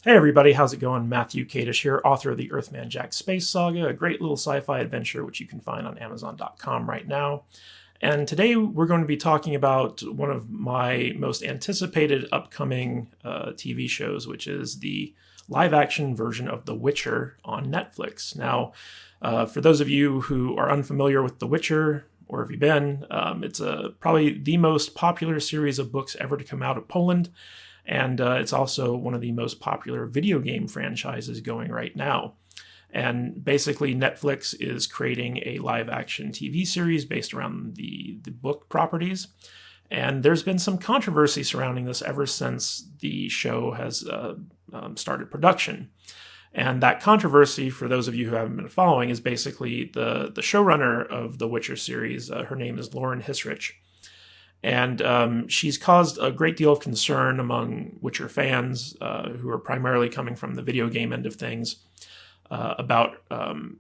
Hey everybody, how's it going? Matthew Kadish here, author of the Earthman Jack Space Saga, a great little sci-fi adventure which you can find on Amazon.com right now. And today we're going to be talking about one of my most anticipated upcoming TV shows, which is the live-action version of The Witcher on Netflix. Now, for those of you who are unfamiliar with The Witcher, or have you been, it's probably the most popular series of books ever to come out of Poland. And it's also one of the most popular video game franchises going right now. And basically, Netflix is creating a live-action TV series based around the book properties. And there's been some controversy surrounding this ever since the show has started production. And that controversy, for those of you who haven't been following, is basically the showrunner of the Witcher series. Her name is Schmidt Hissrich. And she's caused a great deal of concern among Witcher fans, who are primarily coming from the video game end of things, about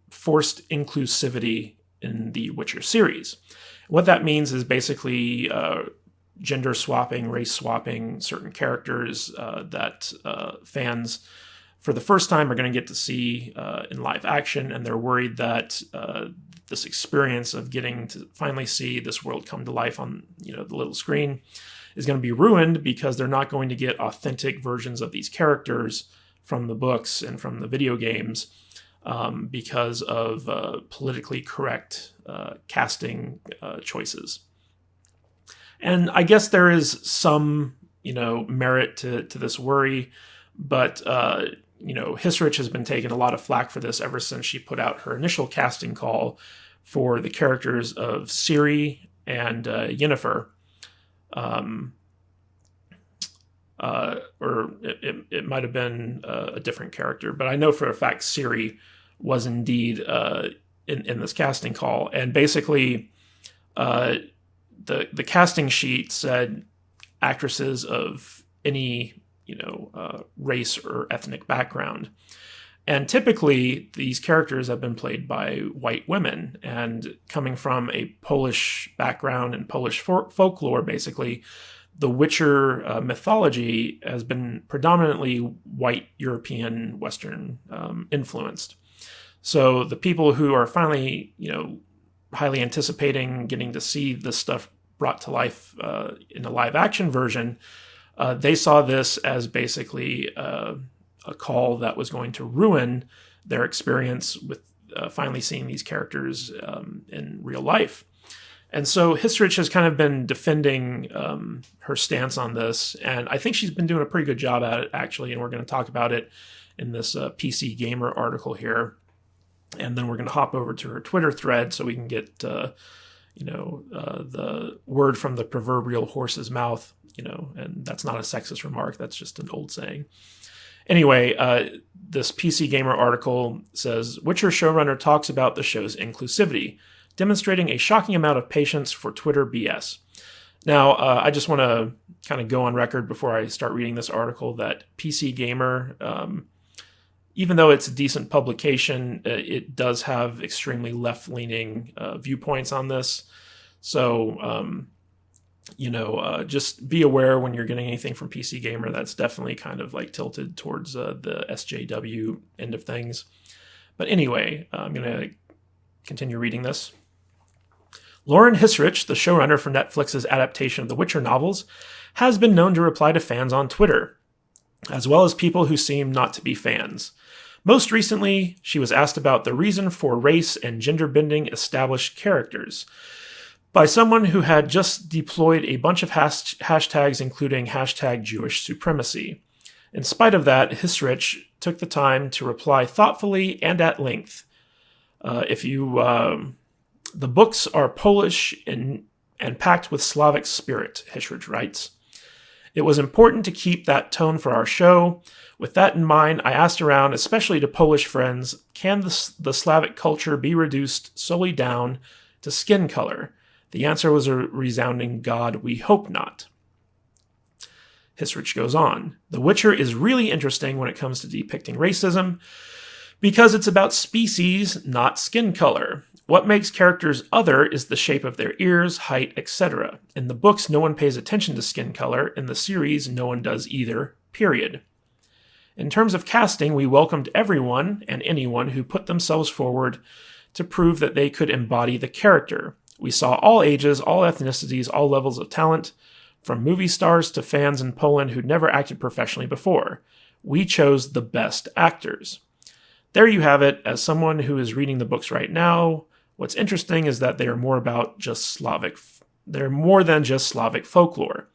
forced inclusivity in the Witcher series. What that means is basically gender swapping, race swapping certain characters that fans, for the first time, are going to get to see in live action, and they're worried that this experience of getting to finally see this world come to life on the little screen is going to be ruined because they're not going to get authentic versions of these characters from the books and from the video games because of politically correct casting choices. And I guess there is some merit to this worry, but Hissrich has been taking a lot of flack for this ever since she put out her initial casting call for the characters of Ciri and Yennefer. Or it might have been a different character, but I know for a fact Ciri was indeed in this casting call. And basically, the casting sheet said actresses of any race or ethnic background. And typically, these characters have been played by white women. And coming from a Polish background and Polish folklore, basically, the Witcher mythology has been predominantly white European Western influenced. So the people who are finally, highly anticipating getting to see this stuff brought to life in a live action version, they saw this as basically a call that was going to ruin their experience with finally seeing these characters in real life. And so Hissrich has kind of been defending her stance on this, and I think she's been doing a pretty good job at it, actually, and we're going to talk about it in this PC Gamer article here. And then we're going to hop over to her Twitter thread so we can get the word from the proverbial horse's mouth, and that's not a sexist remark, that's just an old saying. Anyway, this PC Gamer article says, Witcher showrunner talks about the show's inclusivity, demonstrating a shocking amount of patience for Twitter BS. Now, I just want to kind of go on record before I start reading this article that PC Gamer, even though it's a decent publication, it does have extremely left-leaning viewpoints on this. So, just be aware when you're getting anything from PC Gamer that's definitely kind of like tilted towards the SJW end of things. But anyway, I'm going to continue reading this. Schmidt Hissrich, the showrunner for Netflix's adaptation of the Witcher novels, has been known to reply to fans on Twitter, as well as people who seem not to be fans. Most recently, she was asked about the reason for race and gender-bending established characters by someone who had just deployed a bunch of hashtags, including hashtag Jewish supremacy. In spite of that, Hissrich took the time to reply thoughtfully and at length. The books are Polish and packed with Slavic spirit, Hissrich writes. It was important to keep that tone for our show. With that in mind, I asked around, especially to Polish friends, can the Slavic culture be reduced solely down to skin color? The answer was a resounding God, we hope not. Hissrich goes on. The Witcher is really interesting when it comes to depicting racism because it's about species, not skin color. What makes characters other is the shape of their ears, height, etc. In the books, no one pays attention to skin color. In the series, no one does either, period. In terms of casting, we welcomed everyone and anyone who put themselves forward to prove that they could embody the character. We saw all ages, all ethnicities, all levels of talent, from movie stars to fans in Poland who'd never acted professionally before. We chose the best actors. There you have it. As someone who is reading the books right now, what's interesting is that they are more about just Slavic. They're more than just Slavic folklore.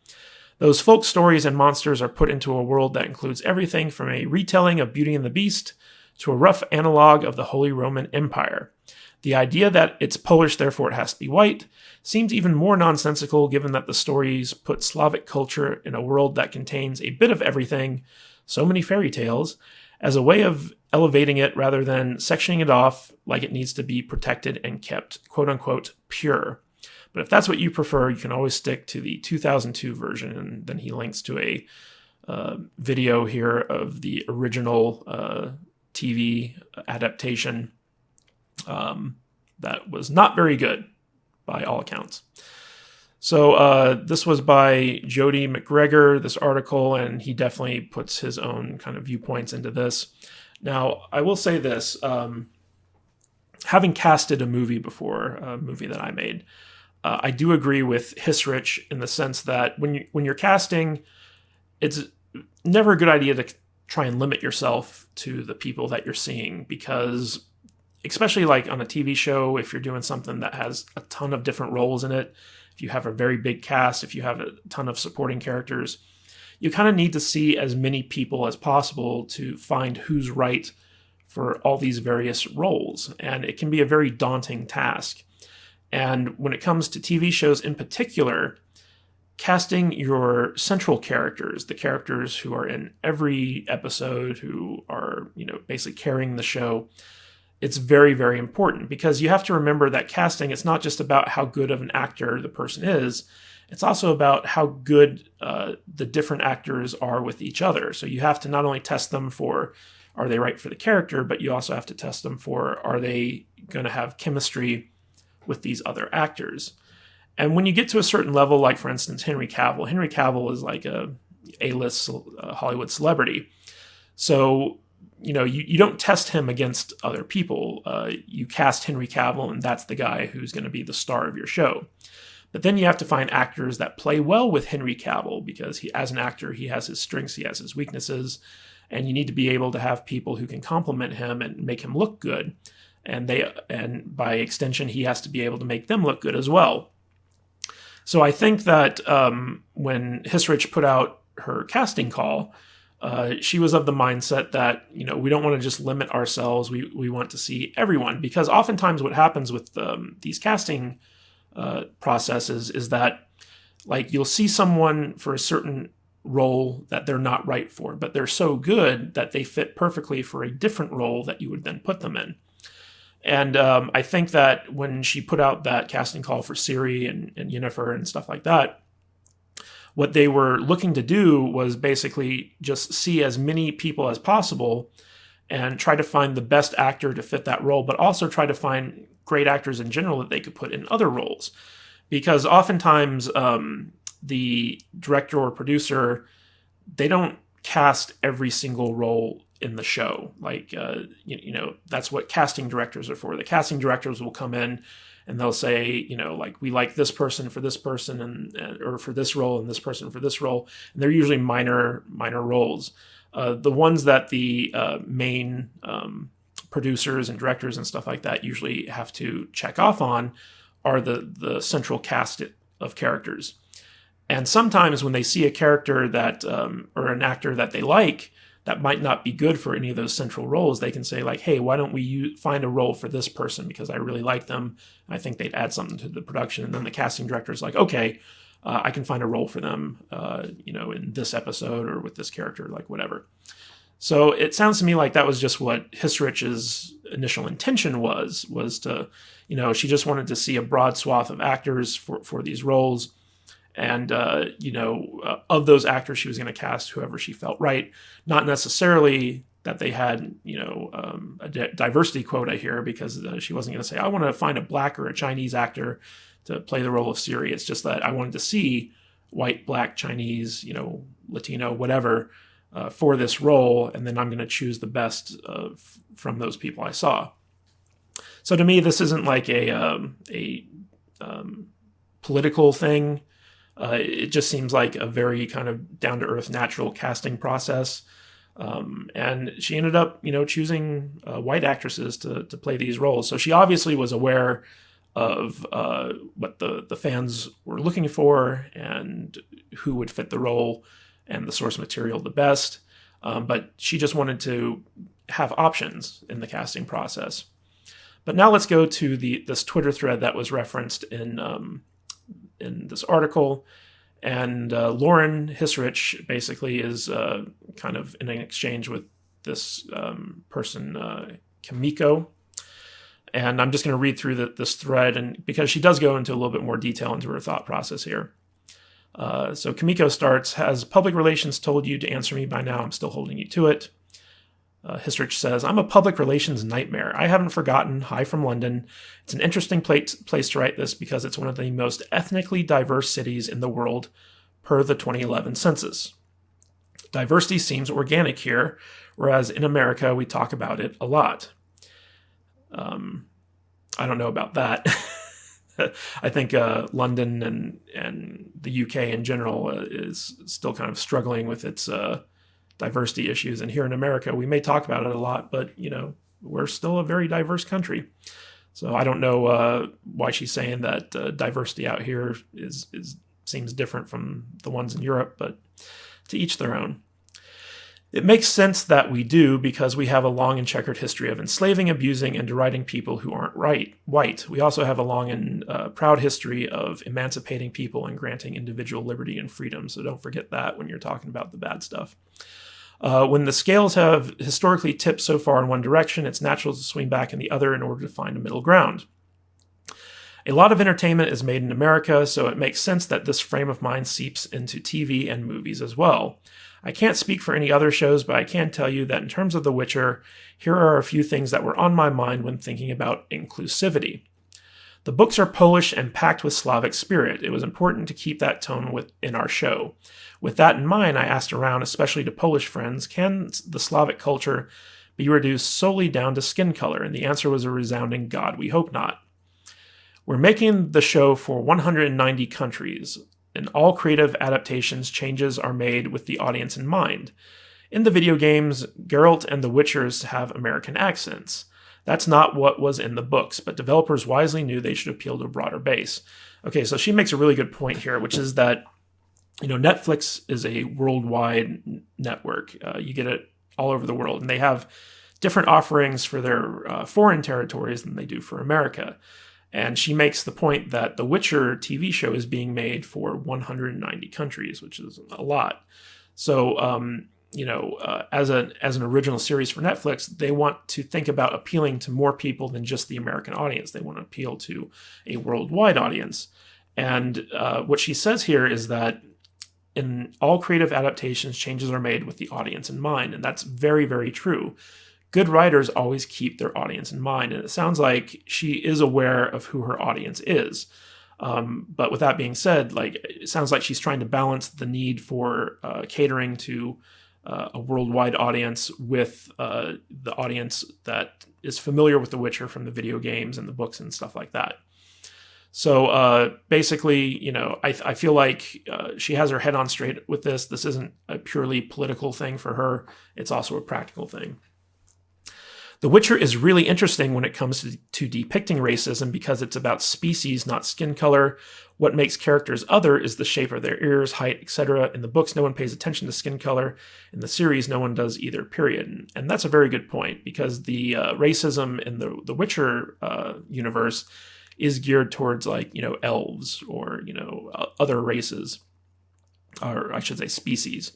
Those folk stories and monsters are put into a world that includes everything from a retelling of Beauty and the Beast to a rough analog of the Holy Roman Empire. The idea that it's Polish, therefore it has to be white, seems even more nonsensical given that the stories put Slavic culture in a world that contains a bit of everything, so many fairy tales, as a way of elevating it rather than sectioning it off like it needs to be protected and kept, quote-unquote, pure. But if that's what you prefer, you can always stick to the 2002 version, and then he links to a video here of the original TV adaptation that was not very good by all accounts. So this was by Jody McGregor, this article, and he definitely puts his own kind of viewpoints into this. Now, I will say this, having casted a movie before, a movie that I made, I do agree with Hissrich in the sense that when you're casting, it's never a good idea to try and limit yourself to the people that you're seeing, because especially like on a TV show, if you're doing something that has a ton of different roles in it, if you have a very big cast, if you have a ton of supporting characters, you kind of need to see as many people as possible to find who's right for all these various roles. And it can be a very daunting task. And when it comes to TV shows in particular, casting your central characters, the characters who are in every episode, who are, basically carrying the show, it's very, very important, because you have to remember that casting, it's not just about how good of an actor the person is. It's also about how good the different actors are with each other. So you have to not only test them for, are they right for the character, but you also have to test them for, are they going to have chemistry with these other actors. And when you get to a certain level, like for instance, Henry Cavill is like a A-list Hollywood celebrity. So, you don't test him against other people. You cast Henry Cavill, and that's the guy who's going to be the star of your show. But then you have to find actors that play well with Henry Cavill, because as an actor, he has his strengths, he has his weaknesses, and you need to be able to have people who can complement him and make him look good. And by extension, he has to be able to make them look good as well. So I think that when Hissrich put out her casting call, she was of the mindset that, we don't want to just limit ourselves. We want to see everyone, because oftentimes what happens with these casting processes is that, like, you'll see someone for a certain role that they're not right for, but they're so good that they fit perfectly for a different role that you would then put them in. And I think that when she put out that casting call for Ciri and Yennefer and stuff like that, what they were looking to do was basically just see as many people as possible and try to find the best actor to fit that role, but also try to find great actors in general that they could put in other roles. Because oftentimes the director or producer, they don't cast every single role in the show. Like, that's what casting directors are for. The casting directors will come in and they'll say, like, we like this person for this person and or for this role, and this person for this role. And they're usually minor roles. The ones that the main producers and directors and stuff like that usually have to check off on are the central cast of characters. And sometimes when they see a character that or an actor that they like that might not be good for any of those central roles, they can say, like, hey, why don't we find a role for this person, because I really like them. I think they'd add something to the production. And then the casting director is like, okay, I can find a role for them, in this episode or with this character, like whatever. So it sounds to me like that was just what Hissrich's initial intention was to, she just wanted to see a broad swath of actors for these roles. And, of those actors, she was going to cast whoever she felt right. Not necessarily that they had, a diversity quota here, because she wasn't going to say, I want to find a black or a Chinese actor to play the role of Ciri. It's just that I wanted to see white, black, Chinese, Latino, whatever, for this role, and then I'm going to choose the best from those people I saw. So to me, this isn't like a political thing. It just seems like a very kind of down-to-earth, natural casting process. And she ended up, choosing white actresses to play these roles. So she obviously was aware of what the fans were looking for and who would fit the role and the source material the best. But she just wanted to have options in the casting process. But now let's go to this Twitter thread that was referenced in this article. And Lauren Hissrich basically is kind of in an exchange with this person, Kimiko. And I'm just going to read through this thread, and because she does go into a little bit more detail into her thought process here. So Kimiko starts, has public relations told you to answer me by now? I'm still holding you to it. Hissrich says, I'm a public relations nightmare. I haven't forgotten. Hi from London. It's an interesting place to write this because it's one of the most ethnically diverse cities in the world per the 2011 census. Diversity seems organic here, whereas in America we talk about it a lot. I don't know about that. I think London and the UK in general is still kind of struggling with its diversity issues. And here in America, we may talk about it a lot, but, we're still a very diverse country. So I don't know why she's saying that diversity out here seems different from the ones in Europe, but to each their own. It makes sense that we do because we have a long and checkered history of enslaving, abusing, and deriding people who aren't white. We also have a long and proud history of emancipating people and granting individual liberty and freedom. So don't forget that when you're talking about the bad stuff. When the scales have historically tipped so far in one direction, it's natural to swing back in the other in order to find a middle ground. A lot of entertainment is made in America, so it makes sense that this frame of mind seeps into TV and movies as well. I can't speak for any other shows, but I can tell you that in terms of The Witcher, here are a few things that were on my mind when thinking about inclusivity. The books are Polish and packed with Slavic spirit. It was important to keep that tone in our show. With that in mind, I asked around, especially to Polish friends, can the Slavic culture be reduced solely down to skin color? And the answer was a resounding God, we hope not. We're making the show for 190 countries. In all creative adaptations, changes are made with the audience in mind. In the video games, Geralt and the Witchers have American accents. That's not what was in the books, but developers wisely knew they should appeal to a broader base. Okay, so she makes a really good point here, which is that, Netflix is a worldwide network. You get it all over the world, and they have different offerings for their foreign territories than they do for America. And she makes the point that the Witcher TV show is being made for 190 countries, which is a lot. So, as an original series for Netflix, they want to think about appealing to more people than just the American audience. They want to appeal to a worldwide audience. And what she says here is that in all creative adaptations, changes are made with the audience in mind. And that's very, very true. Good writers always keep their audience in mind. And it sounds like she is aware of who her audience is. But with that being said, it sounds like she's trying to balance the need for catering to a worldwide audience with the audience that is familiar with The Witcher from the video games and the books and stuff like that. So basically, I feel like she has her head on straight with this. This isn't a purely political thing for her. It's also a practical thing. The Witcher is really interesting when it comes to depicting racism because it's about species, not skin color. What makes characters other is the shape of their ears, height, etc. In the books, no one pays attention to skin color. In the series, no one does either, period. And that's a very good point because the racism in the Witcher universe is geared towards elves or, other races, or I should say species.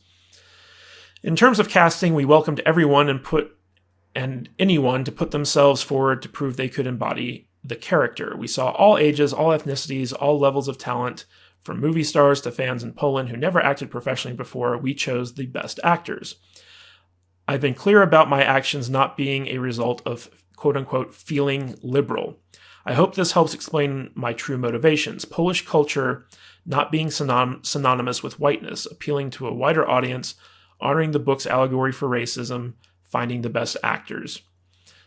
In terms of casting, we welcomed everyone and anyone to put themselves forward to prove they could embody the character. We saw all ages, all ethnicities, all levels of talent, from movie stars to fans in Poland who never acted professionally before. We chose the best actors. I've been clear about my actions not being a result of quote-unquote feeling liberal. I hope this helps explain my true motivations. Polish culture not being synonymous with whiteness, appealing to a wider audience, honoring the book's allegory for racism, finding the best actors.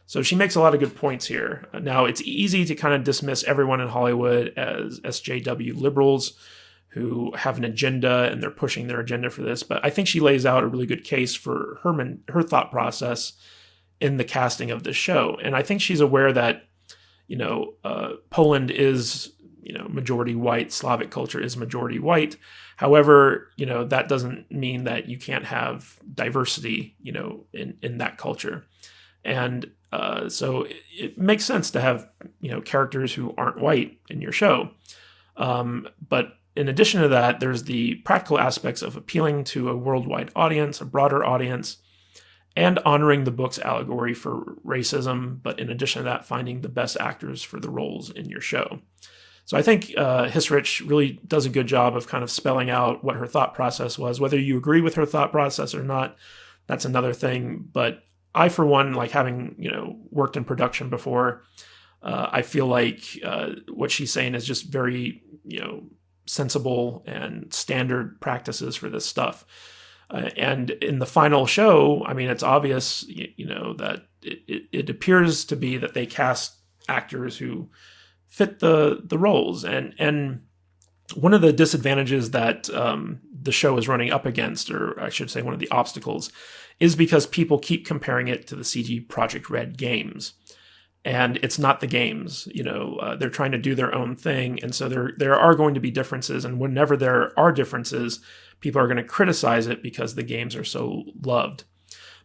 So she makes a lot of good points here. Now, it's easy to kind of dismiss everyone in Hollywood as SJW liberals who have an agenda and they're pushing their agenda for this, but I think she lays out a really good case for her thought process in the casting of this show. And I think she's aware that, Poland is, majority white, Slavic culture is majority white. However, that doesn't mean that you can't have diversity, in that culture. And so it makes sense to have, characters who aren't white in your show. But in addition to that, there's the practical aspects of appealing to a worldwide audience, a broader audience, and honoring the book's allegory for racism. But in addition to that, finding the best actors for the roles in your show. So I think Hissrich really does a good job of kind of spelling out what her thought process was. Whether you agree with her thought process or not, that's another thing. But I, for one, like having, worked in production before, I feel like what she's saying is just very, sensible and standard practices for this stuff. And in the final show, I mean, it's obvious, that it appears to be that they cast actors who fit the roles. And one of the disadvantages that the show is running up against, or I should say one of the obstacles, is because people keep comparing it to the CG Project Red games. And it's not the games, they're trying to do their own thing. And so there are going to be differences. And whenever there are differences, people are going to criticize it because the games are so loved.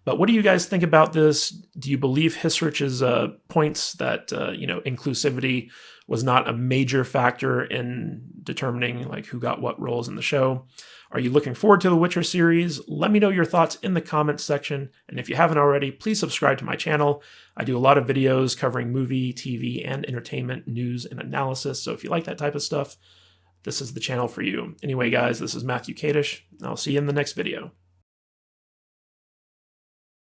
But what do you guys think about this? Do you believe Hissrich's points that, inclusivity was not a major factor in determining like who got what roles in the show? Are you looking forward to the Witcher series? Let me know your thoughts in the comments section. And if you haven't already, please subscribe to my channel. I do a lot of videos covering movie, TV, and entertainment, news, and analysis. So if you like that type of stuff, this is the channel for you. Anyway, guys, this is Matthew Kadish. I'll see you in the next video.